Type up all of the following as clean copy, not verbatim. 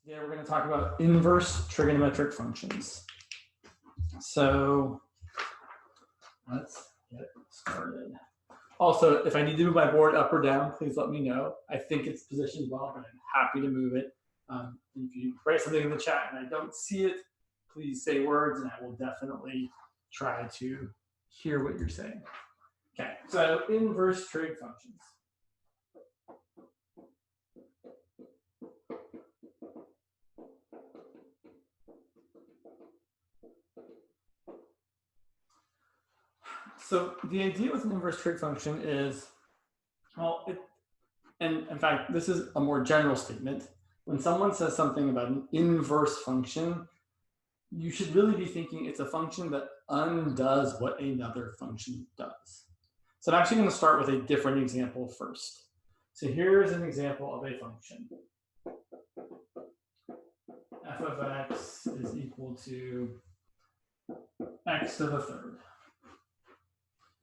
Today we're going to talk about inverse trigonometric functions. So let's get started. Also, if I need to move my board up or down, please let me know. I think it's positioned well, but I'm happy to move it. If you write something in the chat and I don't see it, please say words and I will definitely try to hear what you're saying. Okay, so inverse trig functions. So the idea with an inverse trig function is, well, and in fact, this is a more general statement. When someone says something about an inverse function, you should really be thinking it's a function that undoes what another function does. So I'm actually going to start with a different example first. So here's an example of a function. F of x is equal to x to the third.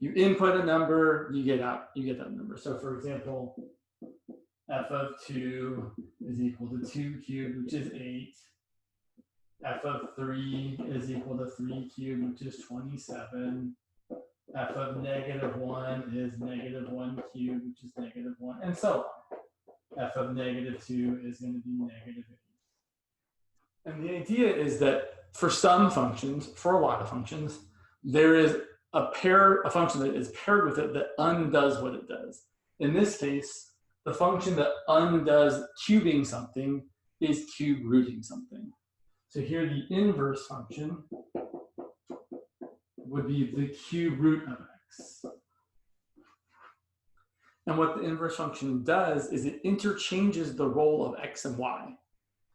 You input a number, you get that number. So for example, f of 2 is equal to 2 cubed, which is 8. F of 3 is equal to 3 cubed, which is 27. F of -1 is -1 cubed, which is -1, and so on. F of -2 is going to be -8. And the idea is that for some functions, for a lot of functions, there is a function that is paired with it that undoes what it does. In this case, the function that undoes cubing something is cube rooting something. So here the inverse function would be the cube root of x. And what the inverse function does is it interchanges the role of x and y.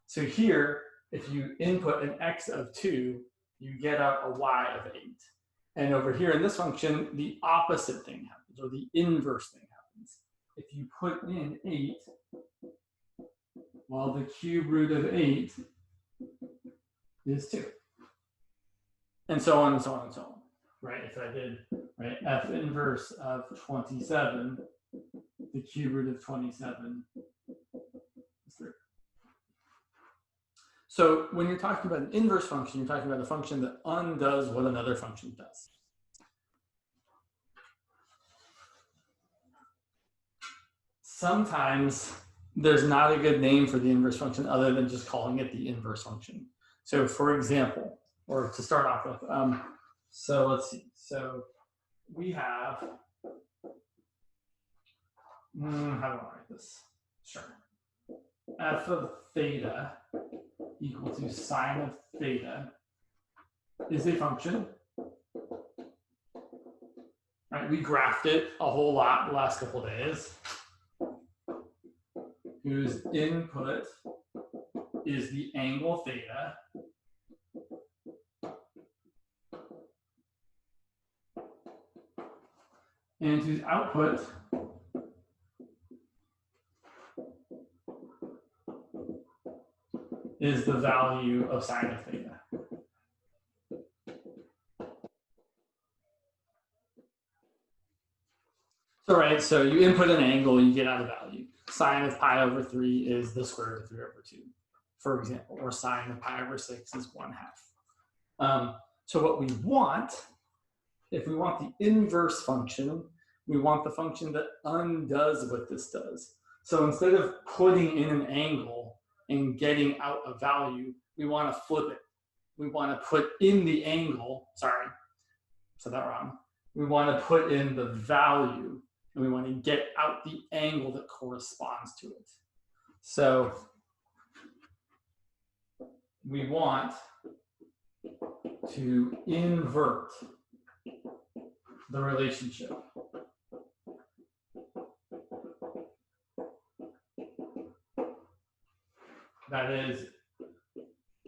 So here, if you input an x of 2, you get out a y of 8. And over here in this function, the opposite thing happens, or the inverse thing happens. If you put in 8, well, the cube root of 8 is 2. And so on and so on and so on, right? If I did, right, f inverse of 27, the cube root of 27 is 3. So when you're talking about an inverse function, you're talking about a function that undoes what another function does. Sometimes there's not a good name for the inverse function other than just calling it the inverse function. So for example, or to start off with, so let's see. So we have, how do I write this? Sure. F of theta equal to sine of theta is a function. Right, we graphed it a whole lot the last couple of days, whose input is the angle theta, and whose output is the value of sine of theta. So right, so you input an angle, you get out a value. Sine of pi over 3 is the square root of 3 over 2, for example, or sine of pi over 6 is 1/2. So what we want, if we want the inverse function, we want the function that undoes what this does. So instead of putting in an angle and getting out a value, we want to flip it. We want to put in the angle, sorry, said that wrong. We want to put in the value and we want to get out the angle that corresponds to it. So we want to invert the relationship. That is,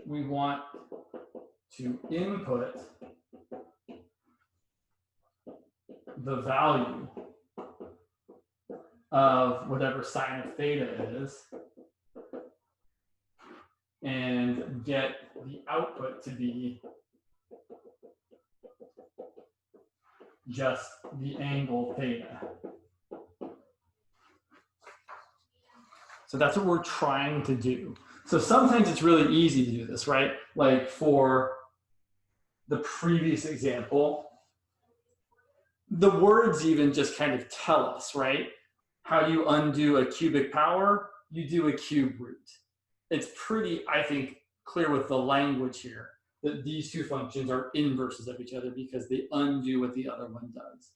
we want to input the value of whatever sine of theta is and get the output to be just the angle theta. So that's what we're trying to do. So sometimes it's really easy to do this, right? Like for the previous example, the words even just kind of tell us, right? How you undo a cubic power, you do a cube root. It's pretty, I think, clear with the language here that these two functions are inverses of each other because they undo what the other one does.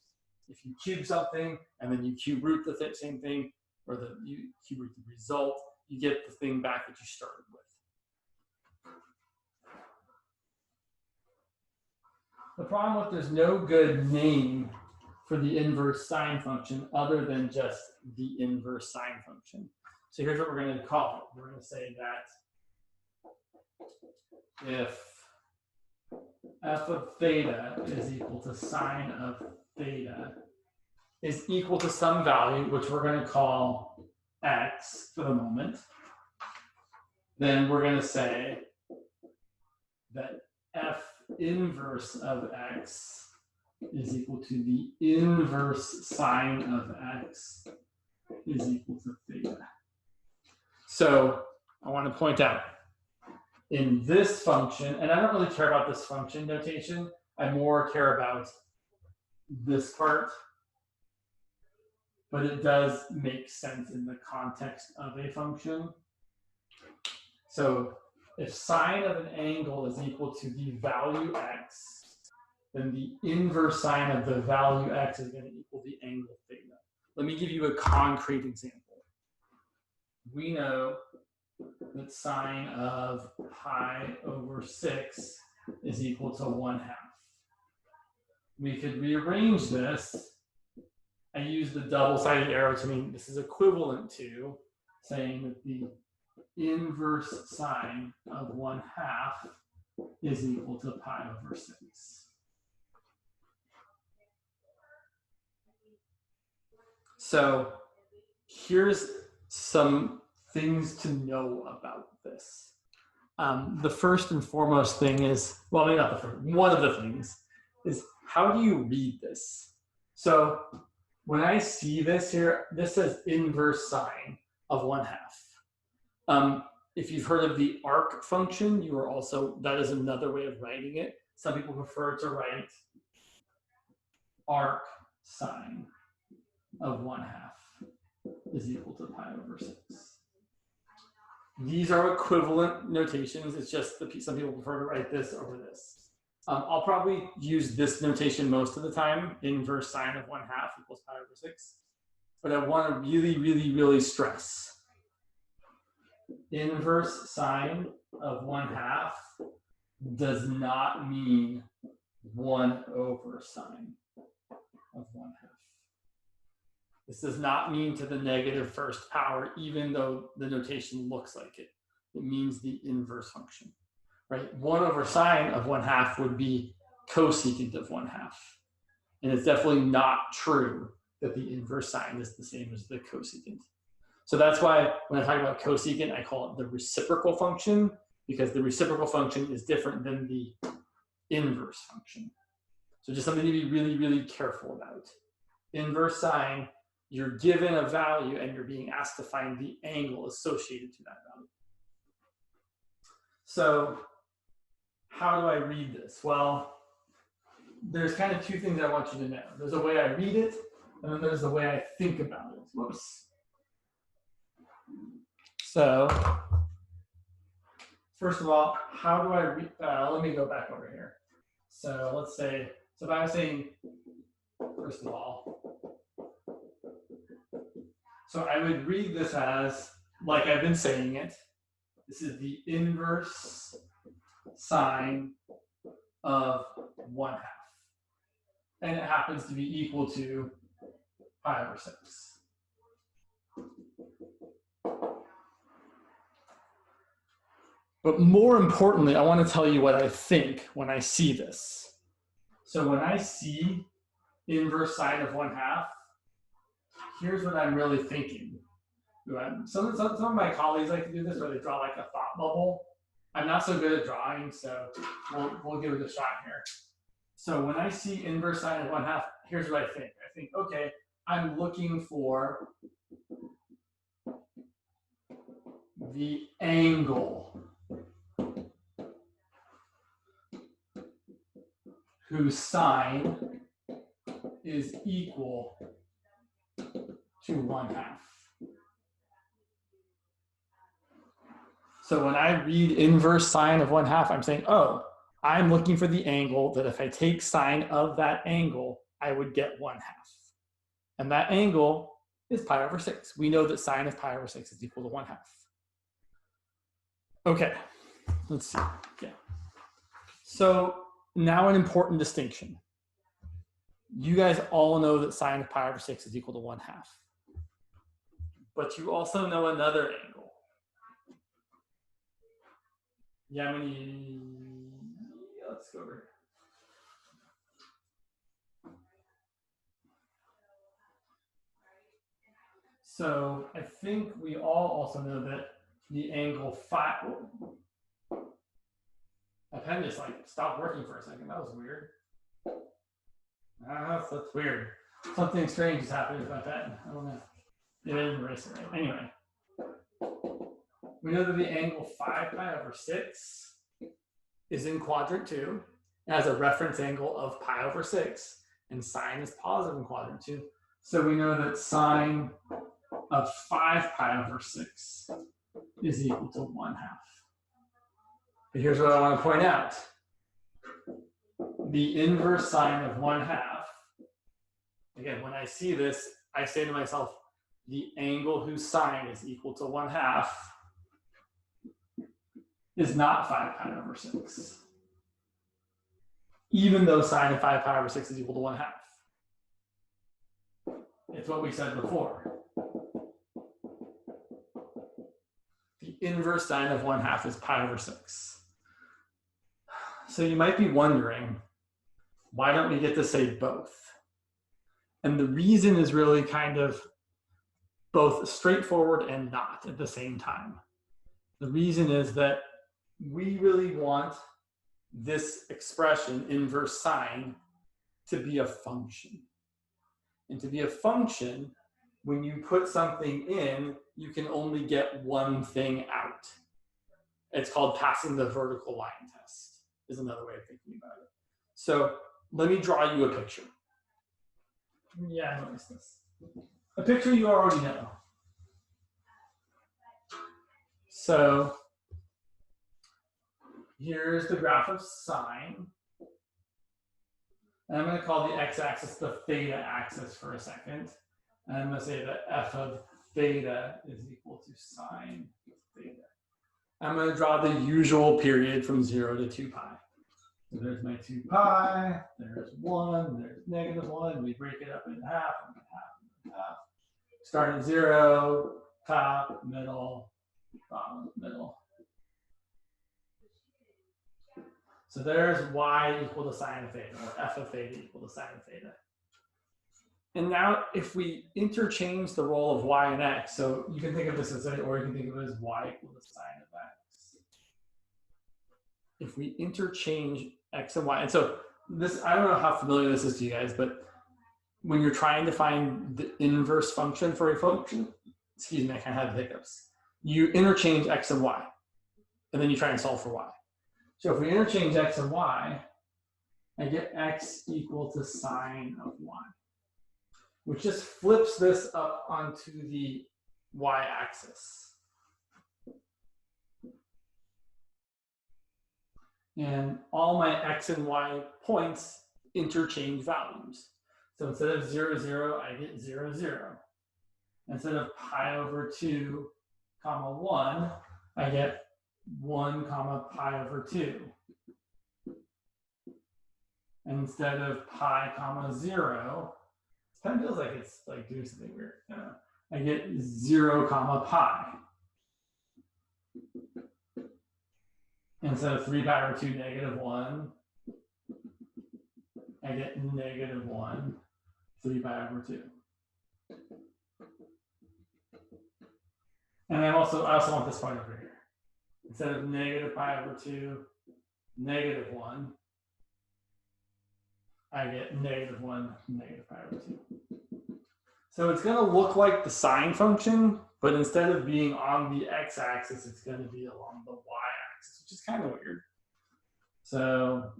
If you cube something and then you cube root the same thing, or you cube root the result, you get the thing back that you started with. The problem with there's no good name for the inverse sine function other than just the inverse sine function. So here's what we're going to call it. We're going to say that if f of theta is equal to sine of theta is equal to some value, which we're going to call x for the moment, then we're going to say that f inverse of x is equal to the inverse sine of x is equal to theta. So I want to point out in this function, and I don't really care about this function notation, I more care about this part, but it does make sense in the context of a function. So if sine of an angle is equal to the value x, then the inverse sine of the value x is going to equal the angle theta. Let me give you a concrete example. We know that sine of pi over 6 is equal to 1/2. We could rearrange this. I use the double-sided arrow to mean this is equivalent to saying that the inverse sine of 1/2 is equal to pi over 6. So here's some things to know about this. The first and foremost thing is, well, maybe not the first, one of the things is how do you read this? So when I see this here, this says inverse sine of 1/2. If you've heard of the arc function, you are also, that is another way of writing it. Some people prefer to write arc sine of 1/2 is equal to pi over 6. These are equivalent notations. It's just that some people prefer to write this over this. I'll probably use this notation most of the time, inverse sine of 1/2 equals pi over 6. But I want to really, really, really stress inverse sine of 1/2 does not mean 1 over sine of 1/2. This does not mean to the negative first power, even though the notation looks like it. It means the inverse function, right? 1 over sine of 1/2 would be cosecant of 1/2. And it's definitely not true that the inverse sine is the same as the cosecant. So that's why when I talk about cosecant, I call it the reciprocal function, because the reciprocal function is different than the inverse function. So just something to be really, really careful about. Inverse sine, you're given a value and you're being asked to find the angle associated to that value. So how do I read this? Well, there's kind of two things I want you to know. There's a way I read it, and then there's the way I think about it. Whoops. So first of all, how do I read? Let me go back over here. So let's say, so if I was saying, first of all, so I would read this as, like I've been saying it, this is the inverse sine of 1/2. And it happens to be equal to pi over 6. But more importantly, I want to tell you what I think when I see this. So when I see inverse sine of 1/2, here's what I'm really thinking. Some of my colleagues like to do this where they draw like a thought bubble. I'm not so good at drawing, so we'll give it a shot here. So when I see inverse sine of 1/2, here's what I think. I think, okay, I'm looking for the angle whose sine is equal to 1/2. So when I read inverse sine of 1/2, I'm saying, oh, I'm looking for the angle that if I take sine of that angle, I would get 1/2. And that angle is pi over 6. We know that sine of pi over 6 is equal to 1/2. Okay, let's see. Yeah. So now an important distinction. You guys all know that sine of pi over 6 is equal to 1/2. But you also know another angle. Yeah, let's go over here. So I think we all also know that the angle phi. My pen just like stopped working for a second. That was weird. That's weird. Something strange is happening with my pen. I don't know. It didn't erase it right. Anyway, we know that the angle 5 pi over 6 is in quadrant 2. It has a reference angle of pi over 6, and sine is positive in quadrant 2. So we know that sine of 5 pi over 6 is equal to 1/2. But here's what I want to point out. The inverse sine of 1/2, again, when I see this, I say to myself, the angle whose sine is equal to 1/2 is not 5 pi over 6. Even though sine of 5 pi over 6 is equal to 1/2. It's what we said before. The inverse sine of 1/2 is pi over 6. So you might be wondering, why don't we get to say both? And the reason is really kind of both straightforward and not at the same time. The reason is that we really want this expression, inverse sine, to be a function. And to be a function, when you put something in, you can only get one thing out. It's called passing the vertical line test, is another way of thinking about it. So let me draw you a picture. Yeah, I noticed this. A picture you already know. So here's the graph of sine. And I'm going to call the x-axis the theta axis for a second. And I'm going to say that f of theta is equal to sine theta. I'm going to draw the usual period from 0 to 2 pi. So there's my 2 pi, there's 1, there's -1. We break it up in half, and half, and half. Start at 0, top, middle, bottom, middle. So there's y equal to sine of theta, or f of theta equal to sine of theta. And now if we interchange the role of y and x, so you can think of this as, or you can think of it as y equal to sine of x. If we interchange x and y, and so this, I don't know how familiar this is to you guys, but when you're trying to find the inverse function for a function, excuse me, I kind of have hiccups. You interchange x and y, and then you try and solve for y. So if we interchange x and y, I get x equal to sine of y, which just flips this up onto the y-axis. And all my x and y points interchange values. So instead of 0, 0, I get 0, 0. Instead of pi over 2, comma 1, I get 1, comma pi over 2. And instead of pi, comma 0, it kind of feels like it's like doing something weird. I get 0, comma pi. Instead of 3 pi over 2, -1, I get -1, 3 pi over 2. And I also want this point over here. Instead of negative pi over 2, -1, I get -1, negative pi over 2. So it's going to look like the sine function, but instead of being on the x-axis, it's going to be along the y-axis, which is kind of weird. So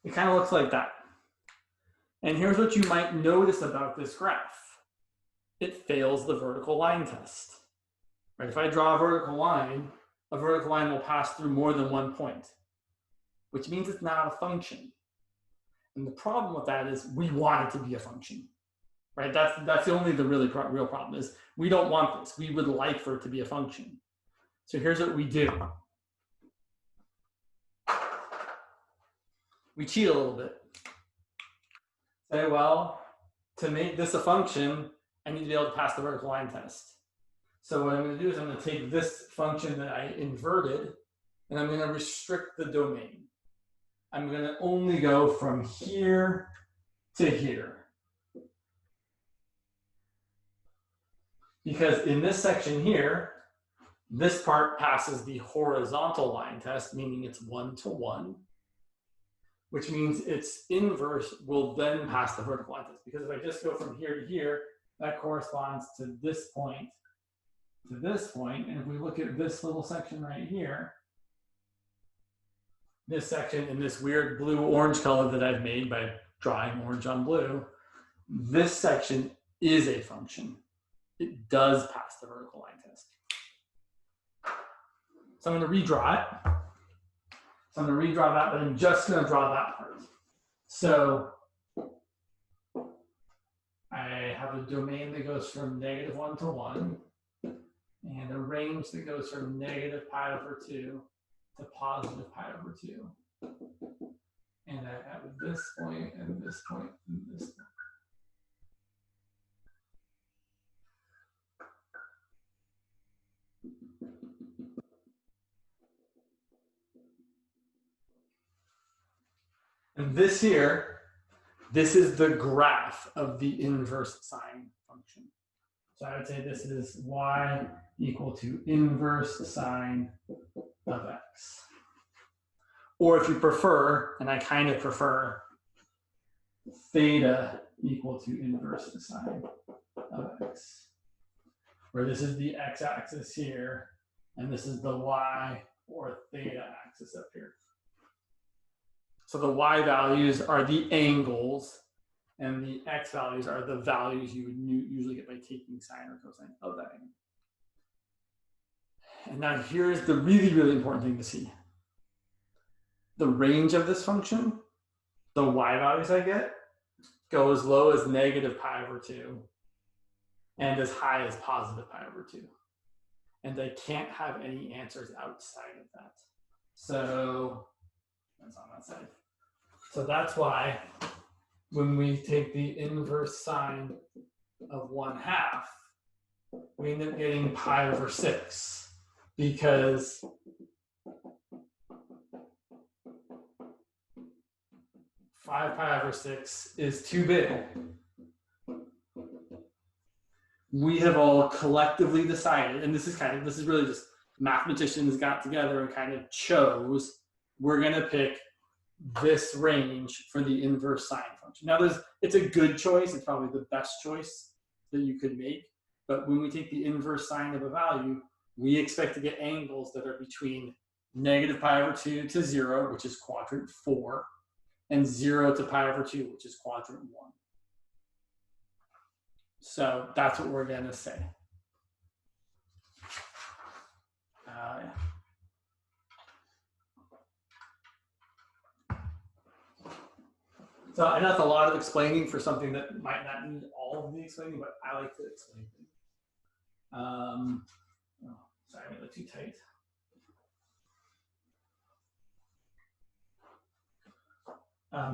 it kind of looks like that. And here's what you might notice about this graph. It fails the vertical line test. Right? If I draw a vertical line will pass through more than one point, which means it's not a function. And the problem with that is we want it to be a function, right? That's the only real problem is we don't want this. We would like for it to be a function. So here's what we do. We cheat a little bit. Say, well, to make this a function, I need to be able to pass the vertical line test. So what I'm going to do is I'm going to take this function that I inverted, and I'm going to restrict the domain. I'm going to only go from here to here. Because in this section here, this part passes the horizontal line test, meaning it's 1-to-1, which means its inverse will then pass the vertical line test. Because if I just go from here to here, that corresponds to this point to this point. And if we look at this little section right here, this section in this weird blue-orange color that I've made by drawing orange on blue, this section is a function. It does pass the vertical line test. So I'm going to redraw it. So I'm going to redraw that, but I'm just going to draw that part. So I have a domain that goes from -1 to 1, and a range that goes from -π/2 to +π/2. And I have this point and this point and this point. And this here, this is the graph of the inverse sine function. So I would say this is y equal to inverse sine of x. Or if you prefer, and I kind of prefer, theta equal to inverse sine of x. Where this is the x-axis here, and this is the y or theta axis up here. So the y values are the angles, and the x values are the values you would usually get by taking sine or cosine of that angle. And now here's the really, really important thing to see. The range of this function, the y values I get, go as low as -π/2 and as high as +π/2. And I can't have any answers outside of that. So that's on that side. So that's why when we take the inverse sine of 1/2, we end up getting π/6 because π/6 is too big. We have all collectively decided, and this is really just mathematicians got together and kind of chose, we're going to pick this range for the inverse sine function. Now it's a good choice. It's probably the best choice that you could make. But when we take the inverse sine of a value, we expect to get angles that are between -π/2 to 0, which is quadrant 4, and 0 to π/2, which is quadrant 1. So that's what we're going to say. Yeah. So I know that's a lot of explaining for something that might not need all of the explaining, but I like to explain things. Oh, sorry, I made it too tight.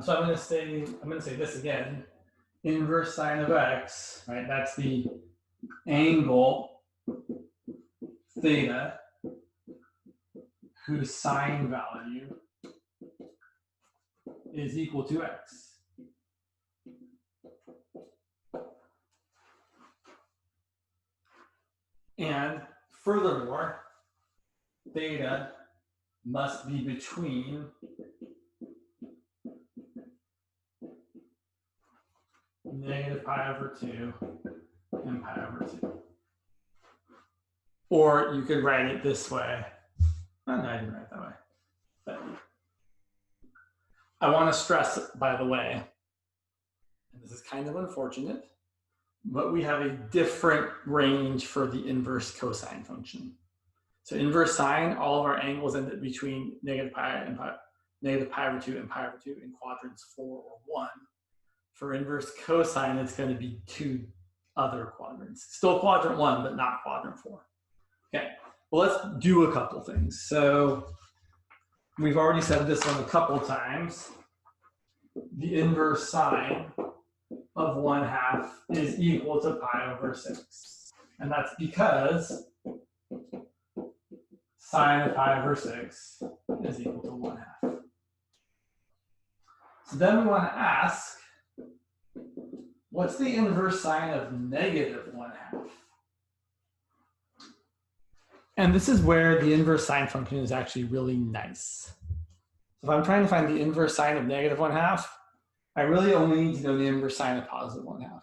So I'm going to say this again. Inverse sine of x, right? That's the angle theta whose sine value is equal to x. And furthermore, theta must be between negative pi over 2 and pi over 2. Or you could write it this way. Oh, no, I didn't write it that way. But I want to stress, by the way, and this is kind of unfortunate, but we have a different range for the inverse cosine function. So inverse sine, all of our angles end up between negative pi over 2 and pi over 2 in quadrants 4 or 1. For inverse cosine, it's going to be 2 other quadrants. Still quadrant 1, but not quadrant 4. Okay, well, let's do a couple things. So we've already said this one a couple times. The inverse sine of 1/2 is equal to pi over 6. And that's because sine of pi over 6 is equal to 1/2. So then we want to ask, what's the inverse sine of negative 1/2? And this is where the inverse sine function is actually really nice. So if I'm trying to find the inverse sine of negative 1/2, I really only need to know the inverse sine of positive 1/2.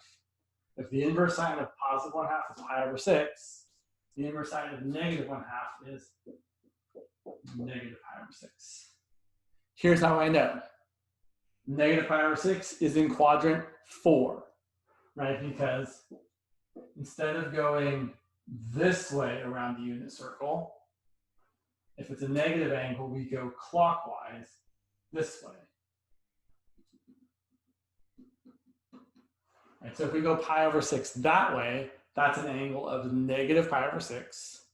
If the inverse sine of positive 1/2 is pi over 6, the inverse sine of negative 1/2 is negative pi over 6. Here's how I know. Negative pi over 6 is in quadrant 4, right? Because instead of going this way around the unit circle, if it's a negative angle, we go clockwise this way. Right, so if we go pi over 6 that way, that's an angle of negative pi over 6.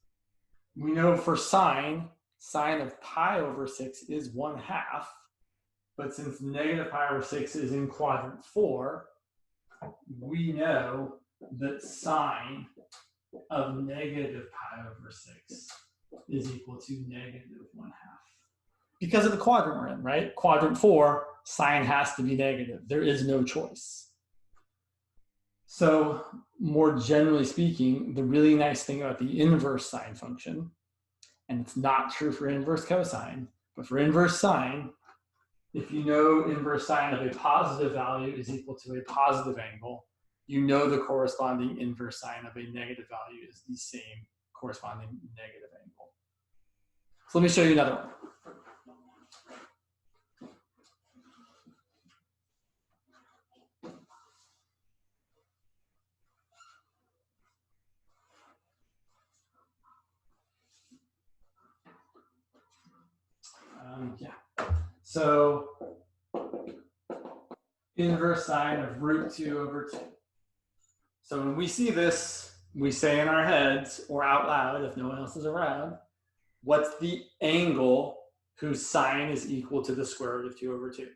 We know for sine of pi over 6 is 1/2. But since negative pi over 6 is in quadrant 4, we know that sine of negative pi over 6 is equal to negative 1/2. Because of the quadrant we're in, right? Quadrant 4, sine has to be negative. There is no choice. So more generally speaking, the really nice thing about the inverse sine function, and it's not true for inverse cosine, but for inverse sine, if you know inverse sine of a positive value is equal to a positive angle, you know the corresponding inverse sine of a negative value is the same corresponding negative angle. So let me show you another one. So inverse sine of root 2 over 2. So when we see this, we say in our heads or out loud, if no one else is around, what's the angle whose sine is equal to the square root of 2 over 2?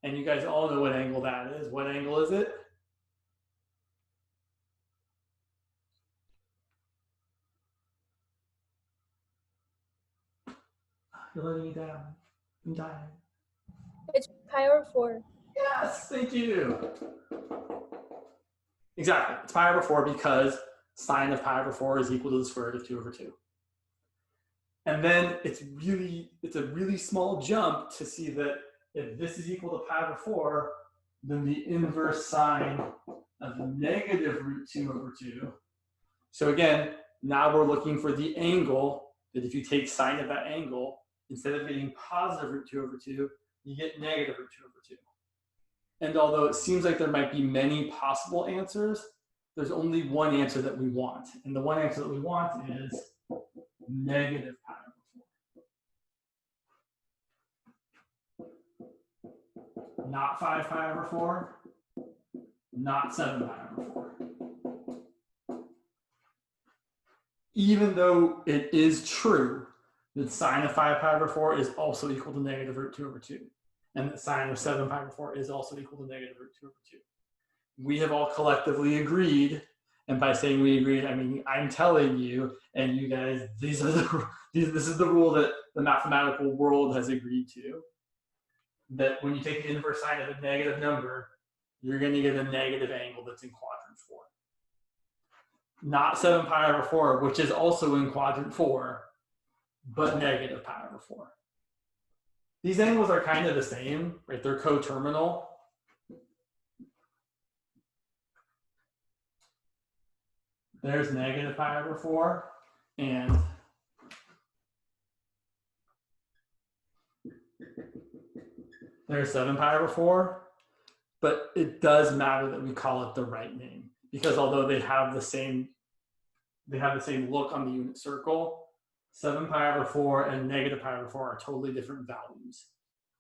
And you guys all know what angle that is. What angle is it? You're letting me down. I'm dying. It's pi over 4. Yes, thank you. Exactly. It's pi over 4 because sine of pi over 4 is equal to the square root of 2 over 2. And then it's a really small jump to see that if this is equal to pi over 4, then the inverse sine of negative root 2 over 2. So again, now we're looking for the angle that if you take sine of that angle, instead of getting positive root 2 over 2, you get negative root 2 over 2. And although it seems like there might be many possible answers, there's only one answer that we want. And the one answer that we want is negative pi over 4. Not 5 pi over 4, not 7 pi over 4. Even though it is true that sine of 5 pi over 4 is also equal to negative root 2 over 2. And that sine of 7 pi over 4 is also equal to negative root 2 over 2. We have all collectively agreed, and by saying we agreed, I mean I'm telling you, and you guys, this is the rule that the mathematical world has agreed to, that when you take the inverse sine of a negative number, you're going to get a negative angle that's in quadrant 4. Not 7 pi over 4, which is also in quadrant 4, but negative pi over 4. These angles are kind of the same, right? They're coterminal. there's negative pi over 4, and there's 7 pi over 4. But it does matter that we call it the right name, because although they have the same look on the unit circle, 7 pi over 4 and negative pi over 4 are totally different values.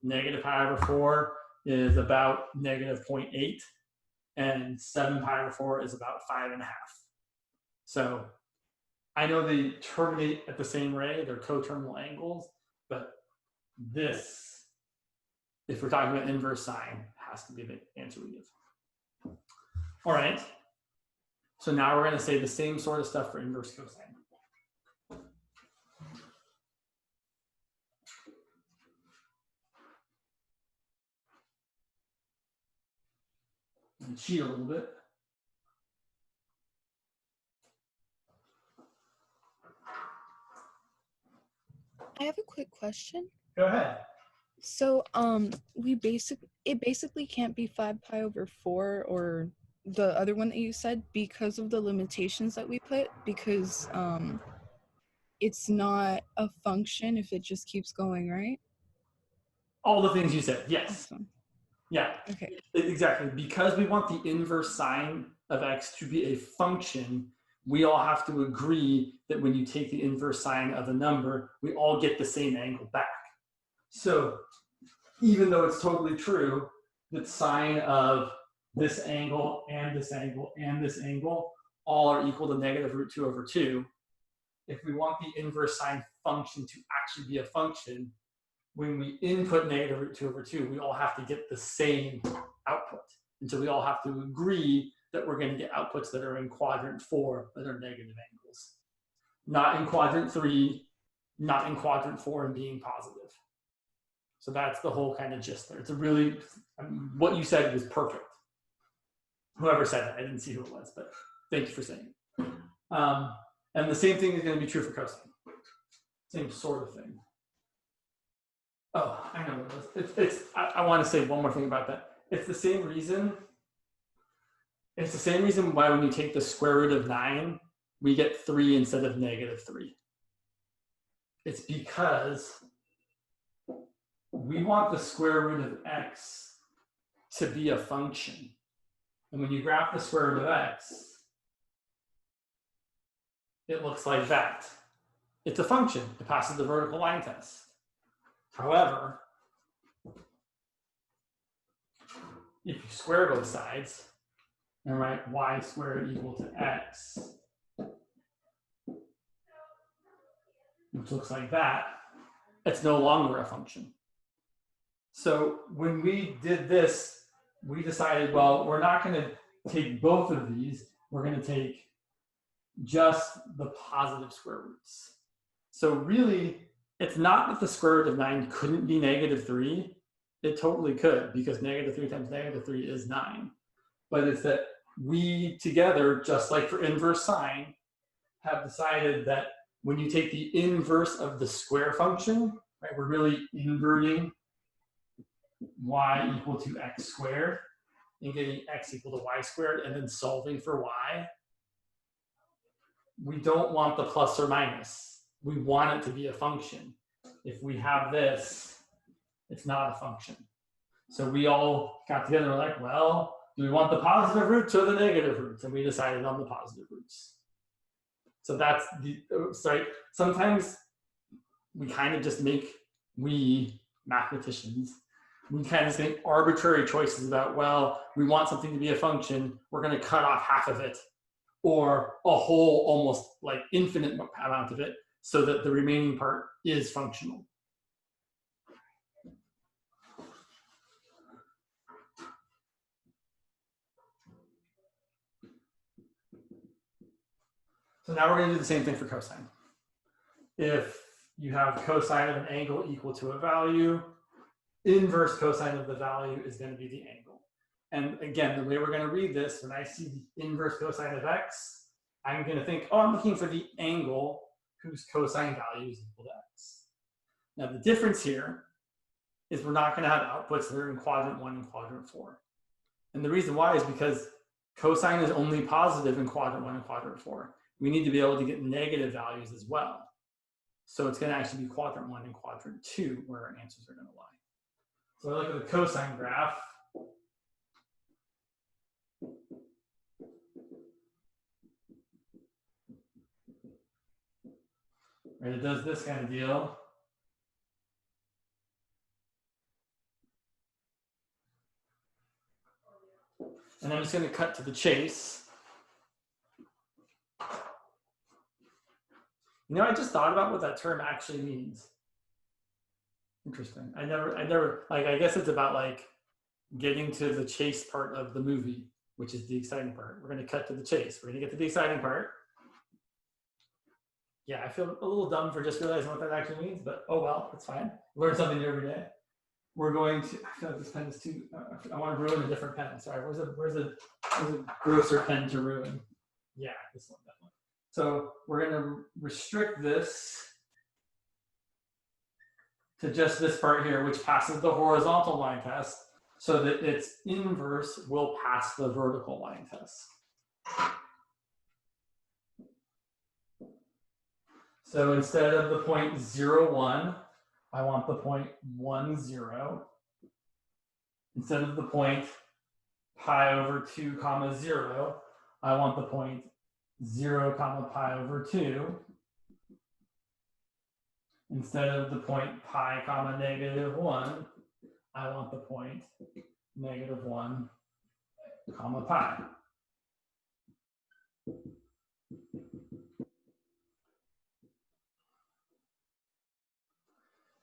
Negative pi over 4 is about negative 0.8, and 7 pi over 4 is about 5.5. So I know they terminate at the same ray, they're coterminal angles, but this, if we're talking about inverse sine, has to be the answer we give. All right. So now we're going to say the same sort of stuff for inverse cosine. And cheat a little bit. I have a quick question. Go ahead. So, it basically can't be 5 pi over 4 or the other one that you said because of the limitations that we put, because it's not a function if it just keeps going, right? All the things you said, yes. Awesome. Yeah, Okay. exactly. Because we want the inverse sine of x to be a function, we all have to agree that when you take the inverse sine of a number, we all get the same angle back. So even though it's totally true that sine of this angle and this angle and this angle all are equal to negative root 2 over 2, if we want the inverse sine function to actually be a function, when we input negative root 2 over 2, we all have to get the same output. And so we all have to agree that we're going to get outputs that are in quadrant 4 that are negative angles. Not in quadrant 3, not in quadrant 4 and being positive. So that's the whole kind of gist there. It's a really, what you said was perfect. Whoever said that, I didn't see who it was, but thank you for saying it. And the same thing is going to be true for cosine. Same sort of thing. Oh, I know what it was. I want to say one more thing about that. It's the same reason. It's the same reason why when you take the square root of 9, we get 3 instead of negative 3. It's because we want the square root of x to be a function. And when you graph the square root of x, it looks like that. It's a function. It passes the vertical line test. However, if you square both sides and write y squared equal to x, which looks like that, it's no longer a function. So when we did this, we decided, well, we're not going to take both of these. We're going to take just the positive square roots. So really, it's not that the square root of 9 couldn't be negative 3. It totally could, because negative 3 times negative 3 is 9. But it's that we together, just like for inverse sine, have decided that when you take the inverse of the square function, right, we're really inverting y equal to x squared and getting x equal to y squared and then solving for y. We don't want the plus or minus. We want it to be a function. If we have this, it's not a function. So we all got together and were like, well, do we want the positive roots or the negative roots? And we decided on the positive roots. So that's the, sorry, sometimes we kind of just make, we mathematicians, we kind of just make arbitrary choices about, well, we want something to be a function, we're going to cut off half of it, or a whole almost like infinite amount of it, so that the remaining part is functional. So now we're going to do the same thing for cosine. If you have cosine of an angle equal to a value, inverse cosine of the value is going to be the angle. And again, the way we're going to read this, when I see the inverse cosine of x, I'm going to think, oh, I'm looking for the angle whose cosine value is equal to x. Now, the difference here is we're not going to have outputs that are in quadrant 1 and quadrant 4. And the reason why is because cosine is only positive in quadrant 1 and quadrant 4. We need to be able to get negative values as well. So it's going to actually be quadrant 1 and quadrant 2 where our answers are going to lie. So I look at the cosine graph. Right, it does this kind of deal. And I'm just going to cut to the chase. You know, I just thought about what that term actually means. Interesting. I never, like, I guess it's about like getting to the chase part of the movie, which is the exciting part. We're going to cut to the chase. We're going to get to the exciting part. Yeah, I feel a little dumb for just realizing what that actually means, but oh well, it's fine. Learn something new every day. We're going to, I feel like this pen is too, I want to ruin a different pen. Sorry, where's a grosser pen to ruin? Yeah, this one definitely. So we're going to restrict this to just this part here, which passes the horizontal line test, so that its inverse will pass the vertical line test. So instead of the point 0, 1, I want the point 1, 0. Instead of the point pi over 2 comma 0, I want the point 0 comma pi over 2. Instead of the point pi comma negative 1, I want the point negative 1 comma pi.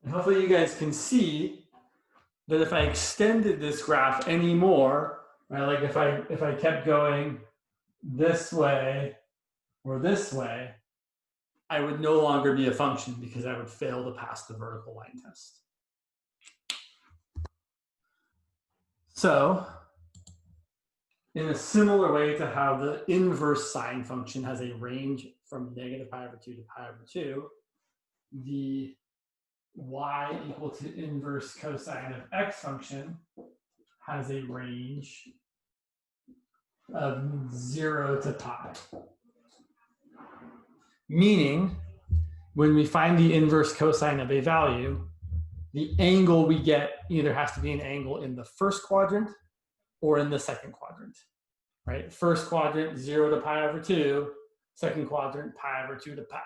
And hopefully you guys can see that if I extended this graph anymore, right, like if I kept going this way or this way, I would no longer be a function because I would fail to pass the vertical line test. So in a similar way to how the inverse sine function has a range from negative pi over 2 to pi over 2, the y equal to inverse cosine of x function has a range of 0 to pi. Meaning, when we find the inverse cosine of a value, the angle we get either has to be an angle in the first quadrant or in the second quadrant, right? First quadrant, 0 to pi over 2. Second quadrant, pi over 2 to pi.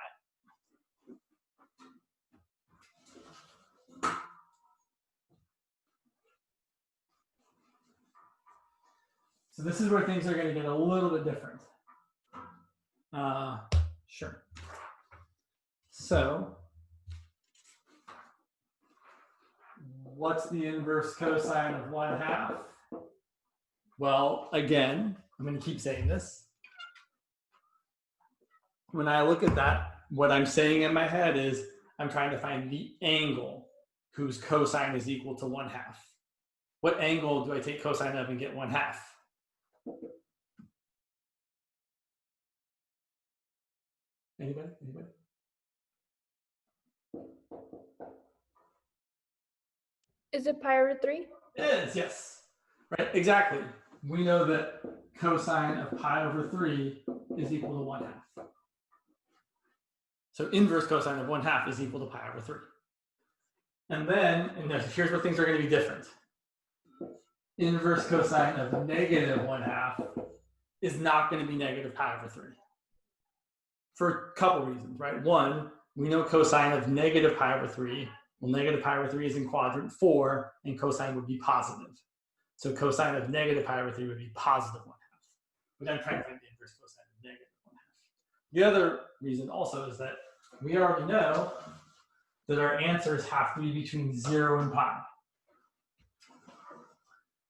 So this is where things are going to get a little bit different. Sure. So what's the inverse cosine of 1/2? Well, again, I'm going to keep saying this. When I look at that, what I'm saying in my head is I'm trying to find the angle whose cosine is equal to 1/2. What angle do I take cosine of and get 1/2? Anybody? Anybody? Is it pi over 3? It is, yes. Right, exactly. We know that cosine of pi over 3 is equal to 1/2. So inverse cosine of 1/2 is equal to pi over 3. And then, here's where things are going to be different. Inverse cosine of negative 1/2 is not going to be negative pi over 3. For a couple reasons, right? One, we know cosine of negative pi over 3. Well, negative pi over 3 is in quadrant 4, and cosine would be positive. So cosine of negative pi over 3 would be positive 1/2. But I'm trying to find the inverse cosine of negative 1/2. The other reason also is that we already know that our answers have to be between 0 and pi.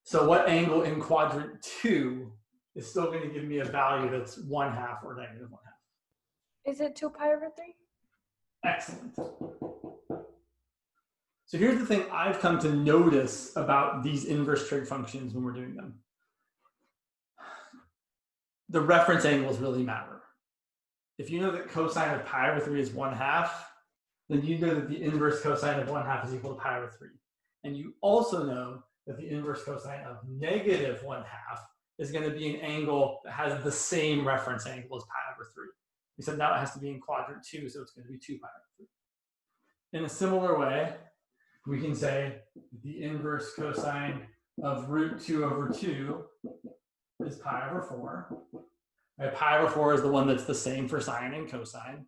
So what angle in quadrant 2 is still going to give me a value that's 1/2 or negative 1/2? Is it 2 pi over 3? Excellent. So here's the thing I've come to notice about these inverse trig functions when we're doing them. The reference angles really matter. If you know that cosine of pi over 3 is 1/2, then you know that the inverse cosine of 1/2 is equal to pi over 3. And you also know that the inverse cosine of negative 1/2 is going to be an angle that has the same reference angle as pi over 3. We said now it has to be in quadrant 2, so it's going to be 2 pi over 3. In a similar way, we can say the inverse cosine of root 2 over 2 is pi over 4. Right, pi over 4 is the one that's the same for sine and cosine.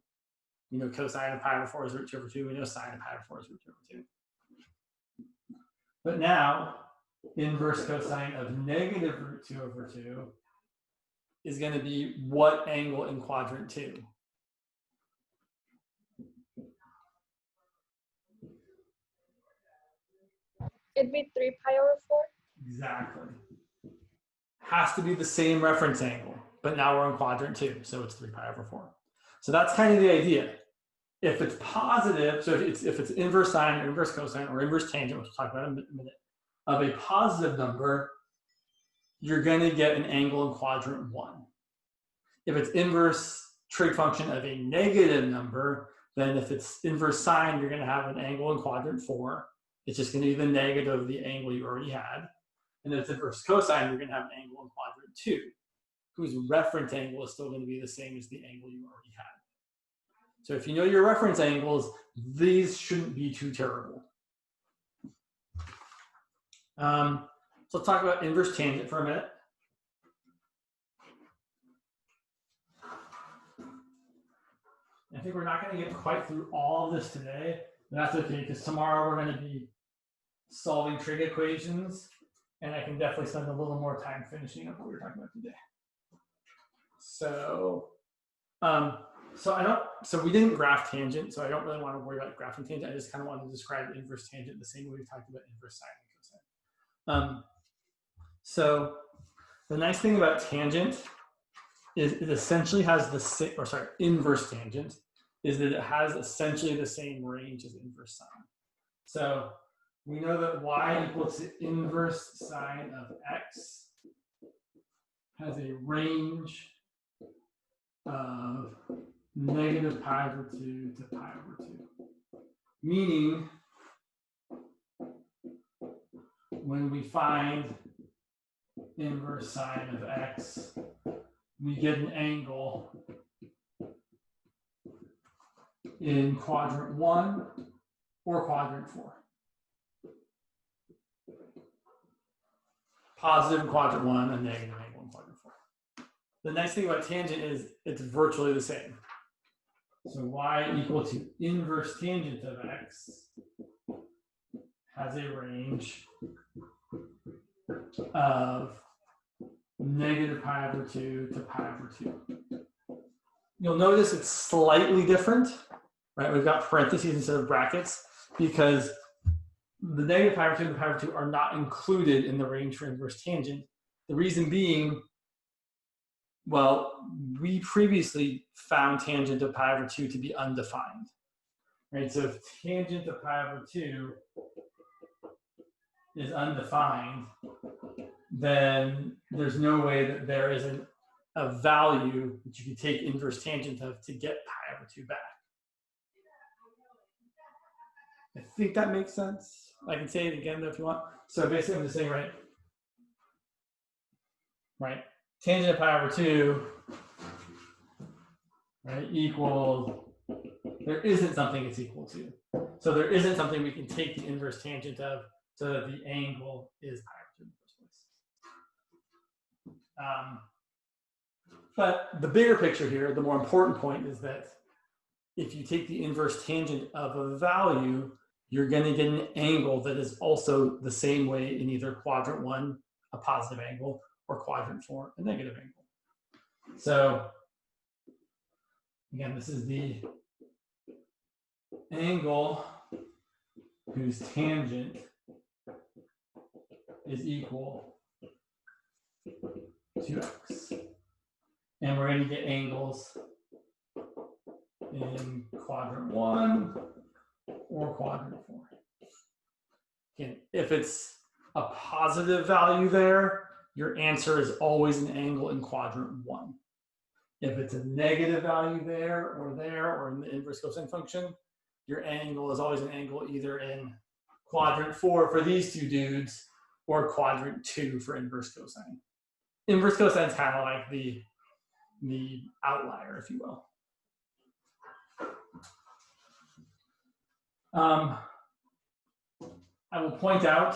You know, cosine of pi over 4 is root 2 over 2. We know sine of pi over 4 is root 2 over 2. But now, inverse cosine of negative root 2 over 2 is going to be what angle in quadrant 2? It'd be 3 pi over 4. Exactly. Has to be the same reference angle, but now we're in quadrant 2, so it's 3 pi over 4. So that's kind of the idea. If it's positive, so if it's inverse sine or inverse cosine or inverse tangent, which we'll talk about in a minute, of a positive number, you're going to get an angle in quadrant 1. If it's inverse trig function of a negative number, then if it's inverse sine, you're going to have an angle in quadrant 4. It's just going to be the negative of the angle you already had. And if it's inverse cosine, you're going to have an angle in quadrant 2, whose reference angle is still going to be the same as the angle you already had. So if you know your reference angles, these shouldn't be too terrible. So let's talk about inverse tangent for a minute. I think we're not going to get quite through all of this today, but that's okay, because tomorrow we're going to be solving trig equations, and I can definitely spend a little more time finishing up what we were talking about today. So, so we didn't graph tangent, so I don't really want to worry about graphing tangent. I just kind of want to describe inverse tangent the same way we talked about inverse sine and cosine. So the nice thing about tangent is it essentially has the same, or sorry, inverse tangent is that it has essentially the same range as inverse sine. So we know that y equals to inverse sine of x has a range of negative pi over 2 to pi over 2. Meaning, when we find inverse sine of x, we get an angle in quadrant 1 or quadrant 4. Positive in quadrant 1, a negative angle in quadrant 4. The nice thing about tangent is it's virtually the same. So y equal to inverse tangent of x has a range of negative pi over 2 to pi over 2. You'll notice it's slightly different, right? We've got parentheses instead of brackets because the negative pi over 2 and the pi over 2 are not included in the range for inverse tangent. The reason being, well, we previously found tangent of pi over 2 to be undefined, right? So if tangent of pi over 2 is undefined, then there's no way that there isn't a value that you can take inverse tangent of to get pi over 2 back. I think that makes sense. I can say it again though if you want. So basically I'm just saying, right? Tangent of pi over 2, right, equals, there isn't something it's equal to. So there isn't something we can take the inverse tangent of so that the angle is pi over 2 in the first place. But the bigger picture here, the more important point is that if you take the inverse tangent of a value, you're going to get an angle that is also the same way in either quadrant 1, a positive angle, or quadrant 4, a negative angle. So again, this is the angle whose tangent is equal to x. And we're going to get angles in quadrant 1 or quadrant 4. Again, if it's a positive value there, your answer is always an angle in quadrant 1. If it's a negative value there, or in the inverse cosine function, your angle is always an angle either in quadrant 4 for these two dudes or quadrant 2 for inverse cosine. inverse cosine's kind of like the outlier, if you will. I will point out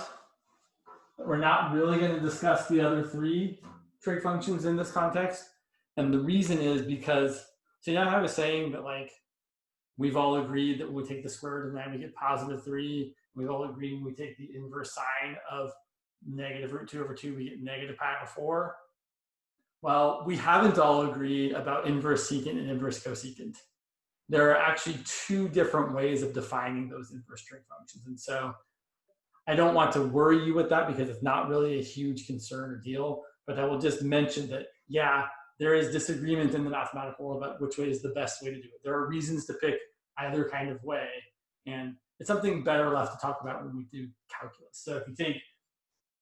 that we're not really going to discuss the other three trig functions in this context. And the reason is because, so now I was saying that like, we've all agreed that we take the square root of 9, we get positive 3. We've all agreed when we take the inverse sine of negative root 2 over 2, we get negative pi over 4. Well, we haven't all agreed about inverse secant and inverse cosecant. There are actually two different ways of defining those inverse trig functions. And so I don't want to worry you with that because it's not really a huge concern or deal, but I will just mention that, yeah, there is disagreement in the mathematical world about which way is the best way to do it. There are reasons to pick either kind of way, and it's something better left to talk about when we do calculus. So if you take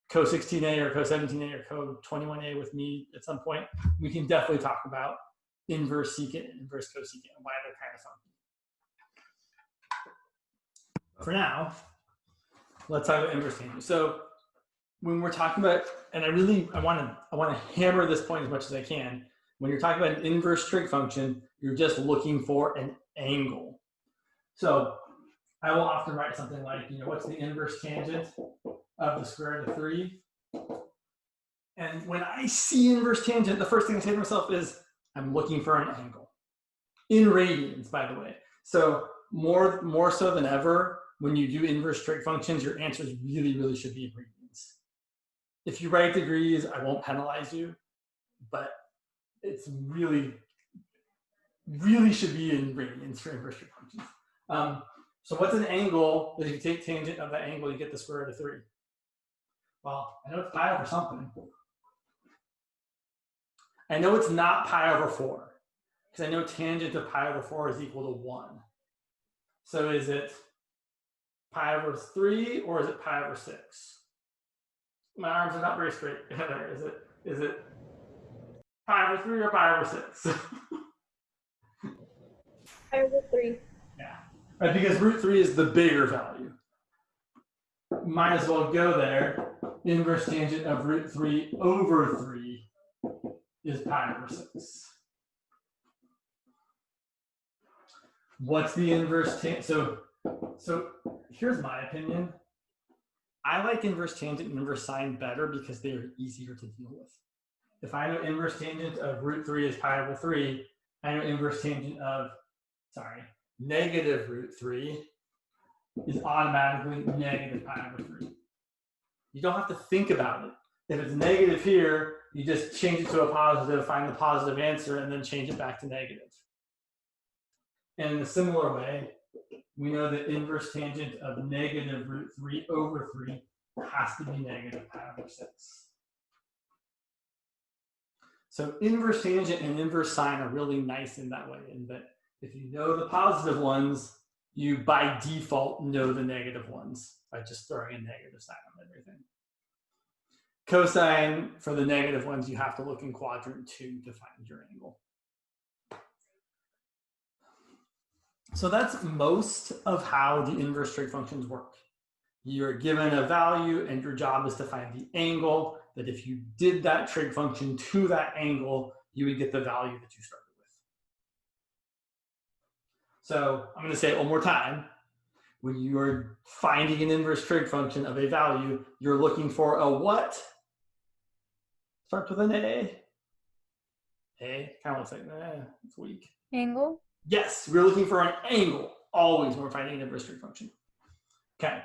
co-16a or co-17a or co-21a with me at some point, we can definitely talk about inverse secant and inverse cosecant and why they're kind of funky. For now, let's talk about inverse tangent. So when we're talking about, and I want to hammer this point as much as I can. When you're talking about an inverse trig function, you're just looking for an angle. So I will often write something like, what's the inverse tangent of the square root of 3? And when I see inverse tangent, the first thing I say to myself is, I'm looking for an angle. In radians, by the way. So more so than ever, when you do inverse trig functions, your answers really should be in radians. If you write degrees, I won't penalize you, but it's really should be in radians for inverse trig functions. So what's an angle that if you take tangent of that angle, you get the square root of 3? Well, I know it's pi over something. I know it's not pi over 4, because I know tangent of pi over 4 is equal to 1. So is it pi over 3 or is it pi over 6? My arms are not very straight. Is it pi over 3 or pi over 6? Pi over 3. Yeah, right, because root 3 is the bigger value. Might as well go there. Inverse tangent of root 3 over 3 is pi over 6. What's the inverse tangent? So here's my opinion. I like inverse tangent and inverse sine better because they are easier to deal with. If I know inverse tangent of root 3 is pi over 3, I know inverse tangent of, negative root 3 is automatically negative pi over 3. You don't have to think about it. If it's negative here, you just change it to a positive, find the positive answer, and then change it back to negative. And in a similar way, we know that inverse tangent of negative root 3 over 3 has to be negative pi over 6. So inverse tangent and inverse sine are really nice in that way, in that if you know the positive ones, you by default know the negative ones by just throwing a negative sign on everything. Cosine, for the negative ones, you have to look in quadrant 2 to find your angle. So that's most of how the inverse trig functions work. You're given a value and your job is to find the angle that if you did that trig function to that angle, you would get the value that you started with. So I'm going to say it one more time. When you are finding an inverse trig function of a value, you're looking for a what? Starts with an A. A, kind of looks like, it's weak. Angle? Yes, we're looking for an angle, always when we're finding an inverse trig function. Okay.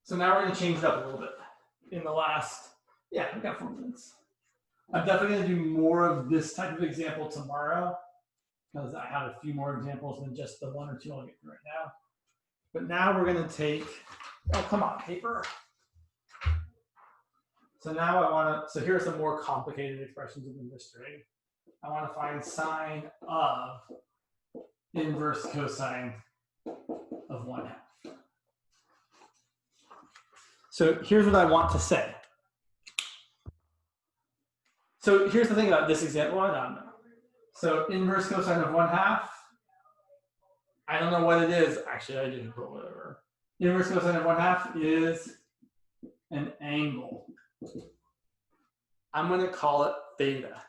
So now we're going to change it up a little bit. In the last, we got 4 minutes. I'm definitely going to do more of this type of example tomorrow because I have a few more examples than just the 1 or 2 I'll get through right now. But now we're going to take, oh, come on, paper. So now so here are some more complicated expressions of inverse trig. I want to find sine of inverse cosine of 1/2. So here's what I want to say. So here's the thing about this example. I don't know. So inverse cosine of 1/2. I don't know what it is. Actually, I do, but whatever. Inverse cosine of 1/2 is an angle. I'm going to call it theta.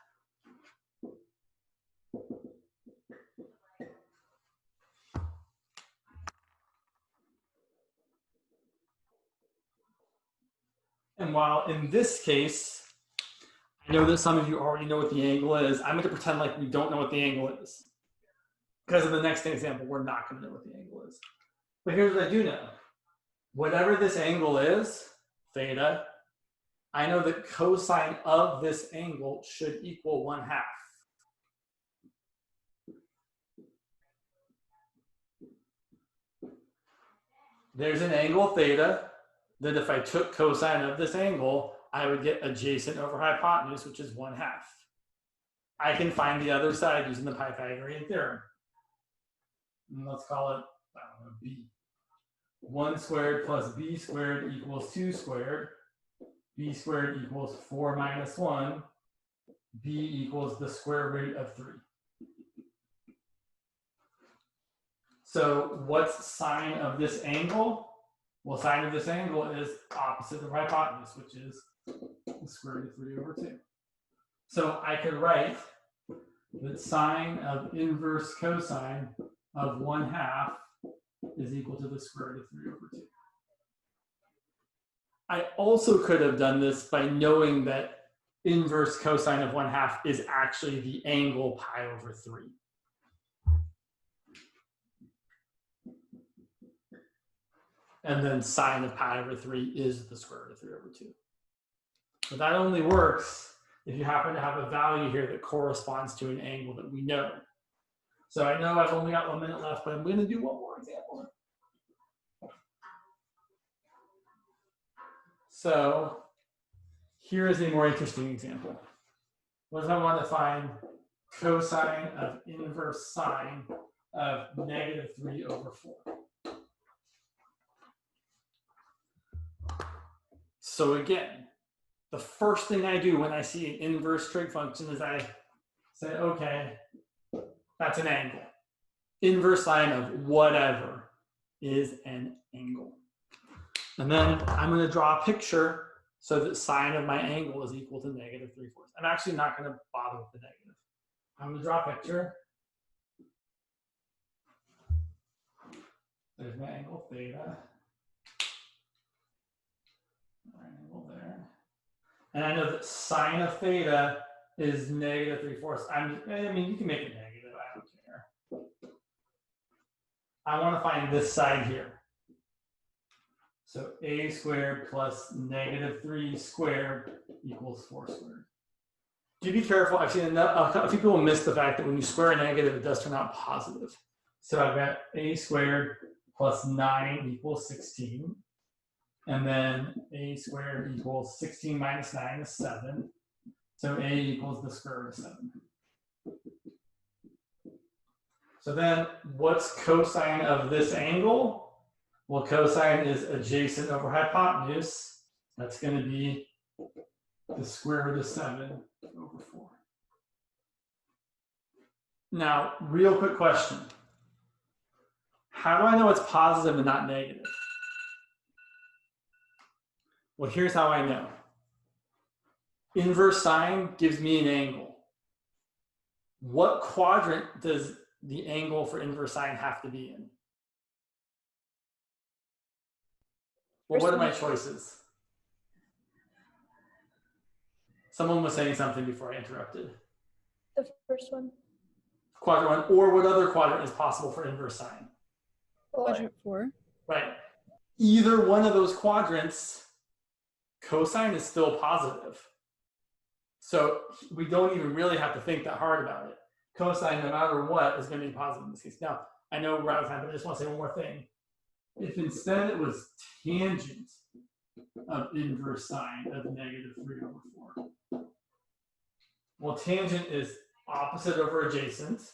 And while in this case, I know that some of you already know what the angle is, I'm going to pretend like we don't know what the angle is. Because in the next example, we're not going to know what the angle is. But here's what I do know. Whatever this angle is, theta, I know that cosine of this angle should equal 1/2. There's an angle theta that if I took cosine of this angle, I would get adjacent over hypotenuse, which is 1/2. I can find the other side using the Pythagorean theorem. And let's call it, I don't know, b. 1 squared plus b squared equals 2 squared. B squared equals 4 minus 1. B equals the square root of 3. So what's sine of this angle? Well, sine of this angle is opposite of hypotenuse, which is the square root of 3 over 2. So I could write that sine of inverse cosine of 1/2 is equal to the square root of 3 over 2. I also could have done this by knowing that inverse cosine of 1/2 is actually the angle pi over 3. And then sine of pi over 3 is the square root of 3 over 2. But that only works if you happen to have a value here that corresponds to an angle that we know. So I know I've only got 1 minute left, but I'm going to do one more example. So here is a more interesting example. What if I want to find cosine of inverse sine of -3 over 4? So again, the first thing I do when I see an inverse trig function is I say, okay, that's an angle. Inverse sine of whatever is an angle. And then I'm going to draw a picture so that sine of my angle is equal to -3/4. I'm actually not going to bother with the negative. I'm going to draw a picture. There's my angle theta. My angle there. And I know that sine of theta is -3/4. I mean, you can make it negative. I don't care. I want to find this side here. So a squared plus -3 squared equals 4 squared. Do be careful. I've seen a few people miss the fact that when you square a negative, it does turn out positive. So I've got a squared plus 9 equals 16. And then a squared equals 16 minus 9 is 7. So a equals the square root of 7. So then what's cosine of this angle? Well, cosine is adjacent over hypotenuse. That's going to be the square root of 7 over 4. Now, real quick question. How do I know it's positive and not negative? Well, here's how I know. Inverse sine gives me an angle. What quadrant does the angle for inverse sine have to be in? Well, what are my choices? Someone was saying something before I interrupted. The first one. Quadrant 1, or what other quadrant is possible for inverse sine? Quadrant 4. Right. Either one of those quadrants, cosine is still positive. So we don't even really have to think that hard about it. Cosine, no matter what, is going to be positive in this case. Now, I know we're out of time, but I just want to say one more thing. If instead it was tangent of inverse sine of -3 over 4. Well, tangent is opposite over adjacent.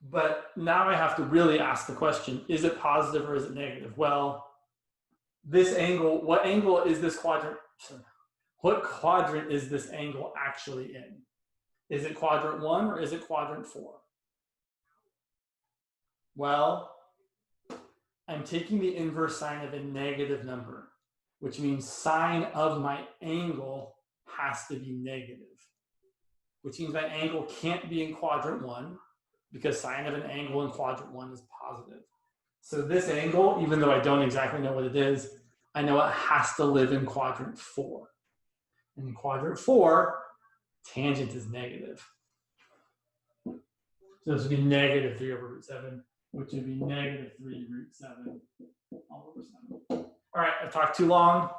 But now I have to really ask the question, is it positive or is it negative? Well, this angle, what angle is this quadrant? What quadrant is this angle actually in? Is it quadrant 1 or is it quadrant 4? Well, I'm taking the inverse sine of a negative number. which means sine of my angle has to be negative, which means my angle can't be in quadrant 1 because sine of an angle in quadrant 1 is positive. So this angle, even though I don't exactly know what it is, I know it has to live in quadrant 4. And in quadrant 4, tangent is negative. So this would be negative 3 over root 7, which would be negative 3 root 7 all over 7. All right, I've talked too long.